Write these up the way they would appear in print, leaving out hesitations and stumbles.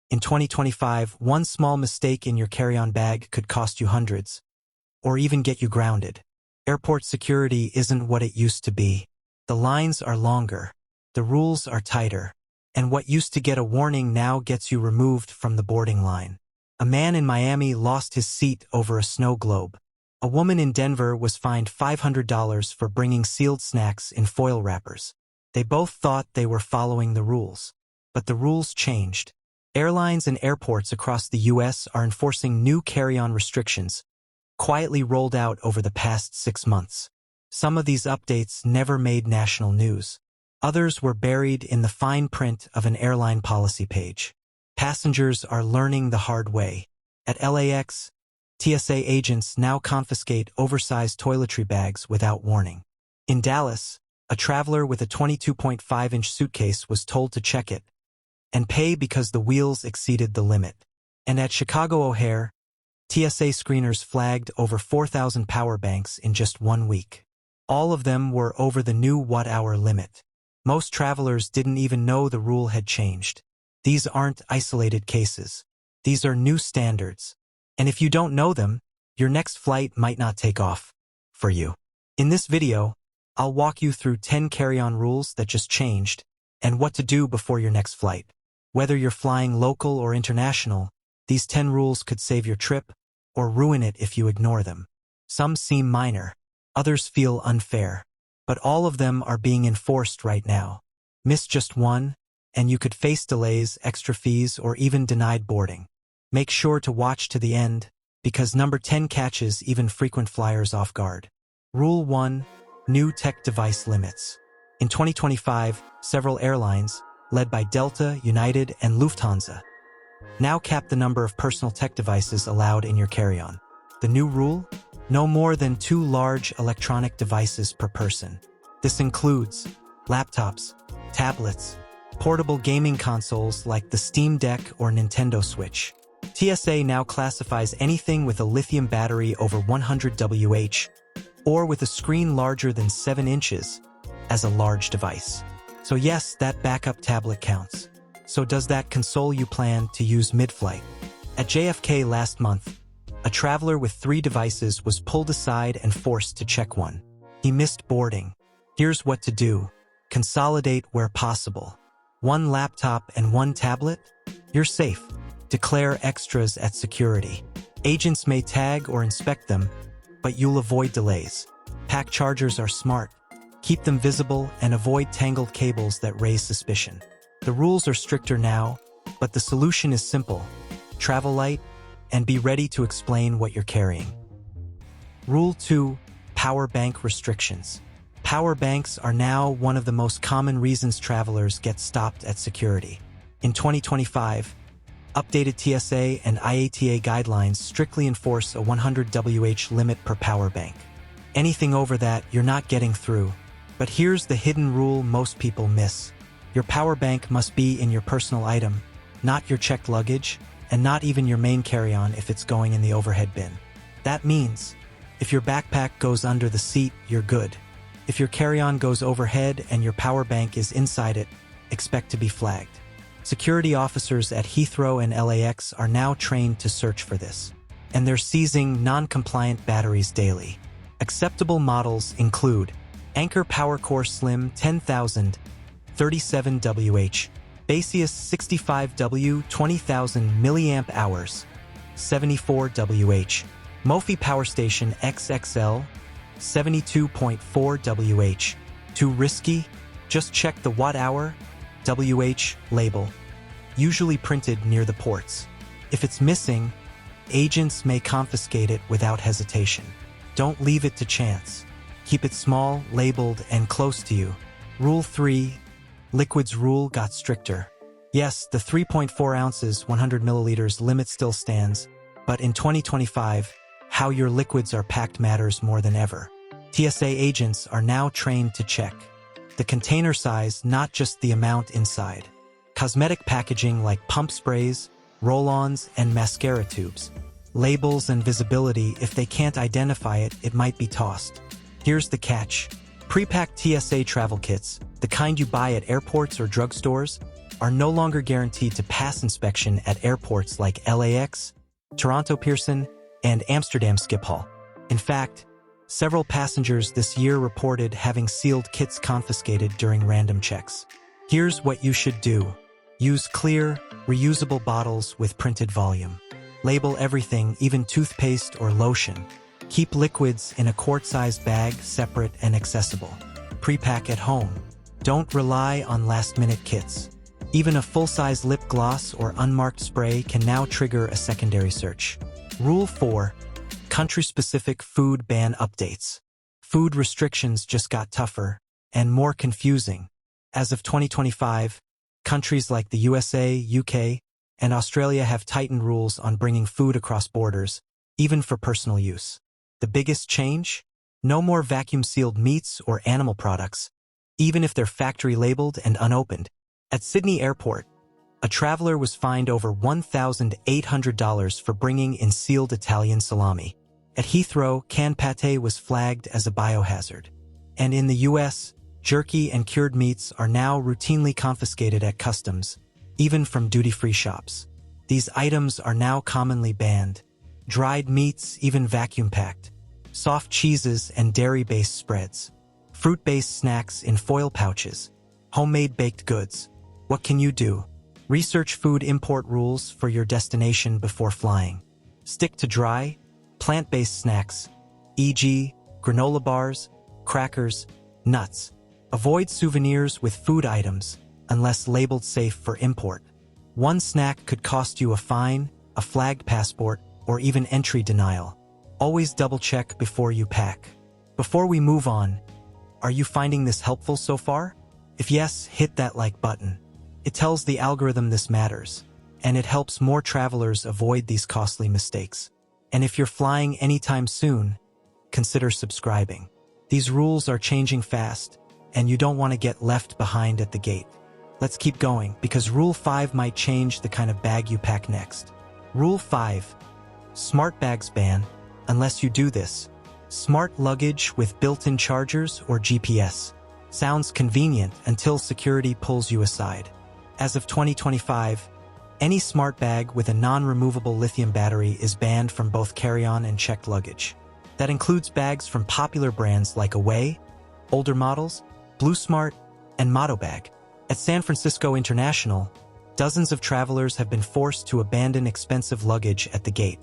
In 2025, one small mistake in your carry-on bag could cost you hundreds, or even get you grounded. Airport security isn't what it used to be. The lines are longer, the rules are tighter, and what used to get a warning now gets you removed from the boarding line. A man in Miami lost his seat over a snow globe. A woman in Denver was fined $500 for bringing sealed snacks in foil wrappers. They both thought they were following the rules. But the rules changed. Airlines and airports across the U.S. are enforcing new carry-on restrictions, quietly rolled out over the past 6 months. Some of these updates never made national news. Others were buried in the fine print of an airline policy page. Passengers are learning the hard way. At LAX, TSA agents now confiscate oversized toiletry bags without warning. In Dallas, a traveler with a 22.5-inch suitcase was told to check it and pay because the wheels exceeded the limit. And at Chicago O'Hare, TSA screeners flagged over 4,000 power banks in just 1 week. All of them were over the new watt-hour limit. Most travelers didn't even know the rule had changed. These aren't isolated cases. These are new standards. And if you don't know them, your next flight might not take off for you. In this video, I'll walk you through 10 carry-on rules that just changed and what to do before your next flight. Whether you're flying local or international, these 10 rules could save your trip or ruin it if you ignore them. Some seem minor, others feel unfair, but all of them are being enforced right now. Miss just one, and you could face delays, extra fees, or even denied boarding. Make sure to watch to the end, because number 10 catches even frequent flyers off guard. Rule 1. New tech device limits. In 2025, several airlines, led by Delta, United, and Lufthansa, now cap the number of personal tech devices allowed in your carry-on. The new rule? No more than 2 large electronic devices per person. This includes laptops, tablets, portable gaming consoles like the Steam Deck or Nintendo Switch. TSA now classifies anything with a lithium battery over 100 Wh or with a screen larger than 7 inches as a large device. So yes, that backup tablet counts. So does that console you plan to use mid-flight? At JFK last month, a traveler with 3 devices was pulled aside and forced to check one. He missed boarding. Here's what to do. Consolidate where possible. 1 laptop and 1 tablet? You're safe. Declare extras at security. Agents may tag or inspect them, but you'll avoid delays. Pack chargers are smart. Keep them visible and avoid tangled cables that raise suspicion. The rules are stricter now, but the solution is simple. Travel light and be ready to explain what you're carrying. Rule 2. Power bank restrictions. Power banks are now one of the most common reasons travelers get stopped at security. In 2025, updated TSA and IATA guidelines strictly enforce a 100 Wh limit per power bank. Anything over that, you're not getting through. But here's the hidden rule most people miss. Your power bank must be in your personal item, not your checked luggage, and not even your main carry-on if it's going in the overhead bin. That means, if your backpack goes under the seat, you're good. If your carry-on goes overhead and your power bank is inside it, expect to be flagged. Security officers at Heathrow and LAX are now trained to search for this, and they're seizing non-compliant batteries daily. Acceptable models include Anchor PowerCore Slim 10,000, 37 Wh, Baseus 65W 20,000 mAh, 74 Wh, Mophie Power Station XXL 72.4 Wh. Too risky? Just check the watt-hour WH label, usually printed near the ports. If it's missing, agents may confiscate it without hesitation. Don't leave it to chance. Keep it small, labeled, and close to you. Rule 3. Liquids rule got stricter. Yes, the 3.4 ounces, 100 milliliters limit still stands, but in 2025, how your liquids are packed matters more than ever. TSA agents are now trained to check the container size, not just the amount inside. Cosmetic packaging like pump sprays, roll-ons, and mascara tubes. Labels and visibility, if they can't identify it, it might be tossed. Here's the catch. Pre-packed TSA travel kits, the kind you buy at airports or drugstores, are no longer guaranteed to pass inspection at airports like LAX, Toronto Pearson, and Amsterdam Schiphol. In fact, several passengers this year reported having sealed kits confiscated during random checks. Here's what you should do. Use clear, reusable bottles with printed volume. Label everything, even toothpaste or lotion. Keep liquids in a quart-sized bag, separate and accessible. Pre-pack at home. Don't rely on last-minute kits. Even a full-size lip gloss or unmarked spray can now trigger a secondary search. Rule 4. Country-specific food ban updates. Food restrictions just got tougher and more confusing. As of 2025, countries like the USA, UK, and Australia have tightened rules on bringing food across borders, even for personal use. The biggest change? No more vacuum-sealed meats or animal products, even if they're factory-labeled and unopened. At Sydney Airport, a traveler was fined over $1,800 for bringing in sealed Italian salami. At Heathrow, canned pâté was flagged as a biohazard. And in the US, jerky and cured meats are now routinely confiscated at customs, even from duty-free shops. These items are now commonly banned. Dried meats, even vacuum-packed. Soft cheeses and dairy-based spreads. Fruit-based snacks in foil pouches. Homemade baked goods. What can you do? Research food import rules for your destination before flying. Stick to dry, plant-based snacks, e.g., granola bars, crackers, nuts. Avoid souvenirs with food items unless labeled safe for import. One snack could cost you a fine, a flagged passport, or even entry denial. Always double-check before you pack. Before we move on, are you finding this helpful so far? If yes, hit that like button. It tells the algorithm this matters, and it helps more travelers avoid these costly mistakes. And if you're flying anytime soon, consider subscribing. These rules are changing fast, and you don't want to get left behind at the gate. Let's keep going, because Rule 5 might change the kind of bag you pack next. Rule 5. Smart bags ban, unless you do this. Smart luggage with built-in chargers or GPS. Sounds convenient until security pulls you aside. As of 2025, any smart bag with a non-removable lithium battery is banned from both carry-on and checked luggage. That includes bags from popular brands like Away, older models, Blue Smart, and Motto Bag. At San Francisco International, dozens of travelers have been forced to abandon expensive luggage at the gate,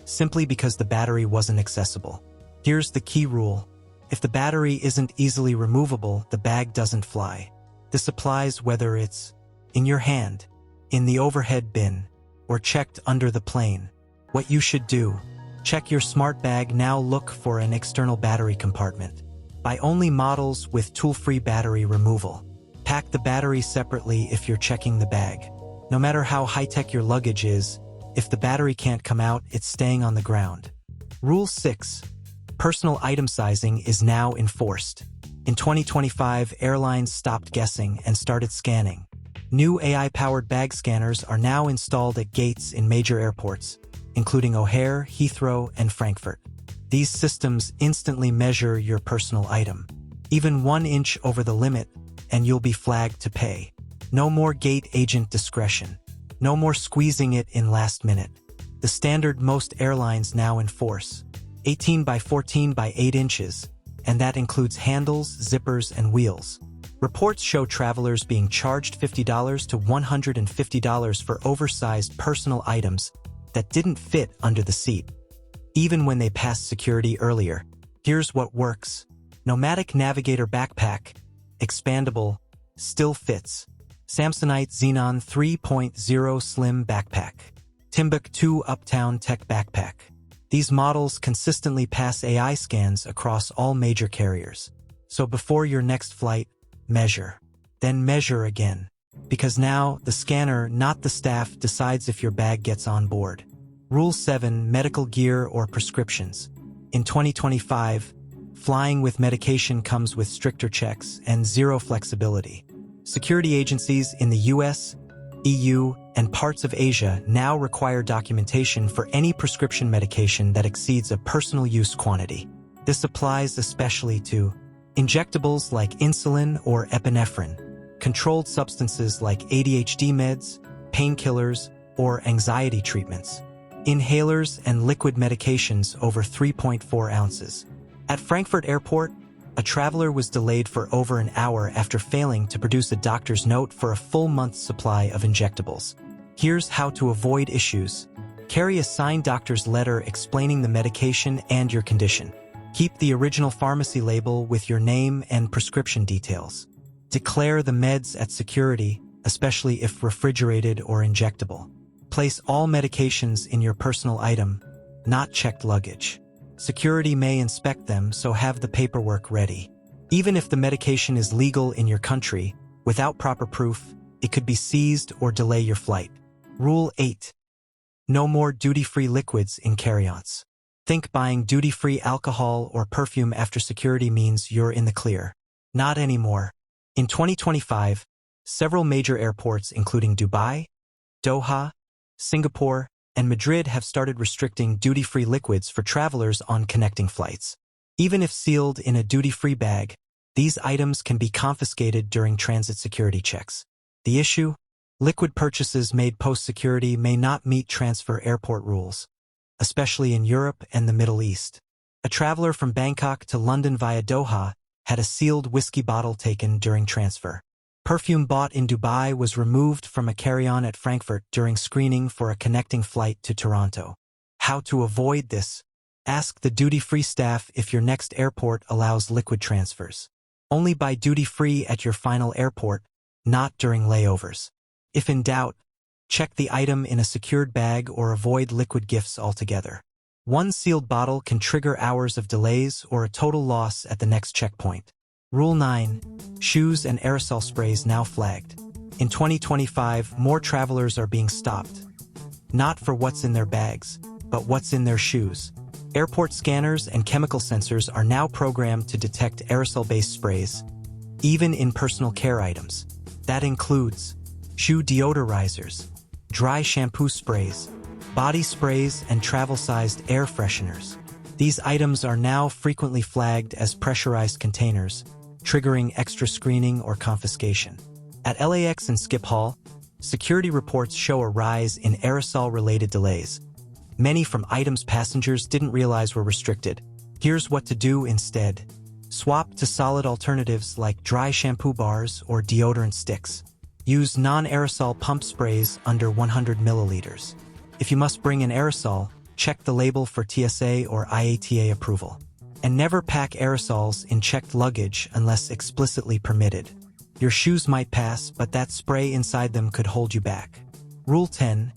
simply because the battery wasn't accessible. Here's the key rule. If the battery isn't easily removable, the bag doesn't fly. This applies whether it's in your hand, in the overhead bin, or checked under the plane. What you should do: check your smart bag now. Look for an external battery compartment. Buy only models with tool-free battery removal. Pack the battery separately if you're checking the bag. No matter how high-tech your luggage is, if the battery can't come out, it's staying on the ground. Rule 6. Personal item sizing is now enforced. In 2025, airlines stopped guessing and started scanning. New AI-powered bag scanners are now installed at gates in major airports, including O'Hare, Heathrow, and Frankfurt. These systems instantly measure your personal item. Even 1 inch over the limit, and you'll be flagged to pay. No more gate agent discretion. No more squeezing it in last minute. The standard most airlines now enforce: 18 by 14 by 8 inches, and that includes handles, zippers, and wheels. Reports show travelers being charged $50 to $150 for oversized personal items that didn't fit under the seat, even when they passed security earlier. Here's what works. Nomadic Navigator Backpack, expandable, still fits. Samsonite Xenon 3.0 Slim Backpack. Timbuk2 Uptown Tech Backpack. These models consistently pass AI scans across all major carriers. So before your next flight, measure. Then measure again. Because now, the scanner, not the staff, decides if your bag gets on board. Rule 7. Medical gear or prescriptions. In 2025, flying with medication comes with stricter checks and zero flexibility. Security agencies in the US, EU, and parts of Asia now require documentation for any prescription medication that exceeds a personal use quantity. This applies especially to injectables like insulin or epinephrine, controlled substances like ADHD meds, painkillers, or anxiety treatments, inhalers and liquid medications over 3.4 ounces. At Frankfurt Airport, a traveler was delayed for over an hour after failing to produce a doctor's note for a full month's supply of injectables. Here's how to avoid issues. Carry a signed doctor's letter explaining the medication and your condition. Keep the original pharmacy label with your name and prescription details. Declare the meds at security, especially if refrigerated or injectable. Place all medications in your personal item, not checked luggage. Security may inspect them, so have the paperwork ready. Even if the medication is legal in your country, without proper proof, it could be seized or delay your flight. Rule 8. No more duty-free liquids in carry-ons. Think buying duty-free alcohol or perfume after security means you're in the clear. Not anymore. In 2025, several major airports including Dubai, Doha, Singapore, and Madrid have started restricting duty-free liquids for travelers on connecting flights. Even if sealed in a duty-free bag, these items can be confiscated during transit security checks. The issue? Liquid purchases made post-security may not meet transfer airport rules, especially in Europe and the Middle East. A traveler from Bangkok to London via Doha had a sealed whiskey bottle taken during transfer. Perfume bought in Dubai was removed from a carry-on at Frankfurt during screening for a connecting flight to Toronto. How to avoid this? Ask the duty-free staff if your next airport allows liquid transfers. Only buy duty-free at your final airport, not during layovers. If in doubt, check the item in a secured bag or avoid liquid gifts altogether. One sealed bottle can trigger hours of delays or a total loss at the next checkpoint. Rule 9. Shoes and aerosol sprays now flagged. In 2025, more travelers are being stopped. Not for what's in their bags, but what's in their shoes. Airport scanners and chemical sensors are now programmed to detect aerosol-based sprays, even in personal care items. That includes shoe deodorizers, dry shampoo sprays, body sprays, and travel-sized air fresheners. These items are now frequently flagged as pressurized containers, triggering extra screening or confiscation. At LAX and Schiphol, security reports show a rise in aerosol-related delays, many from items passengers didn't realize were restricted. Here's what to do instead. Swap to solid alternatives like dry shampoo bars or deodorant sticks. Use non-aerosol pump sprays under 100 milliliters. If you must bring an aerosol, check the label for TSA or IATA approval. And never pack aerosols in checked luggage unless explicitly permitted. Your shoes might pass, but that spray inside them could hold you back. Rule 10.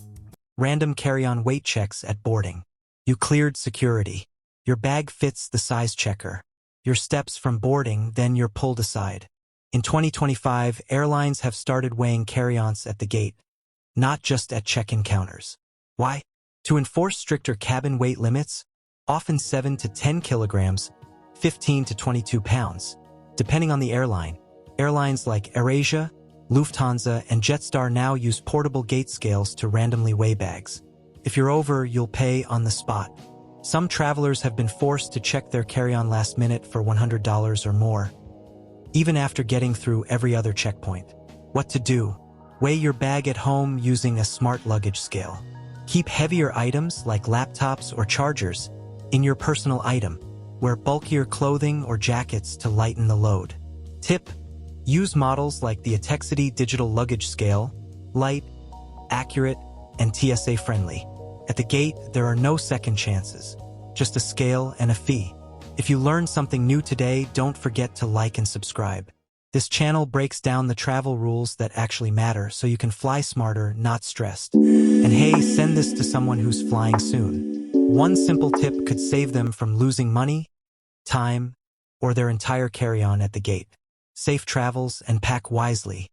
Random carry-on weight checks at boarding. You cleared security. Your bag fits the size checker. Your steps from boarding, then you're pulled aside. In 2025, airlines have started weighing carry-ons at the gate, not just at check-in counters. Why? To enforce stricter cabin weight limits, often 7 to 10 kilograms, 15 to 22 pounds, depending on the airline. Airlines like AirAsia, Lufthansa, and Jetstar now use portable gate scales to randomly weigh bags. If you're over, you'll pay on the spot. Some travelers have been forced to check their carry-on last minute for $100 or more, even after getting through every other checkpoint. What to do? Weigh your bag at home using a smart luggage scale. Keep heavier items like laptops or chargers in your personal item. Wear bulkier clothing or jackets to lighten the load. Tip: use models like the Atexity Digital Luggage Scale, light, accurate, and TSA friendly. At the gate, there are no second chances, just a scale and a fee. If you learned something new today, don't forget to like and subscribe. This channel breaks down the travel rules that actually matter so you can fly smarter, not stressed. And hey, send this to someone who's flying soon. One simple tip could save them from losing money, time, or their entire carry-on at the gate. Safe travels and pack wisely.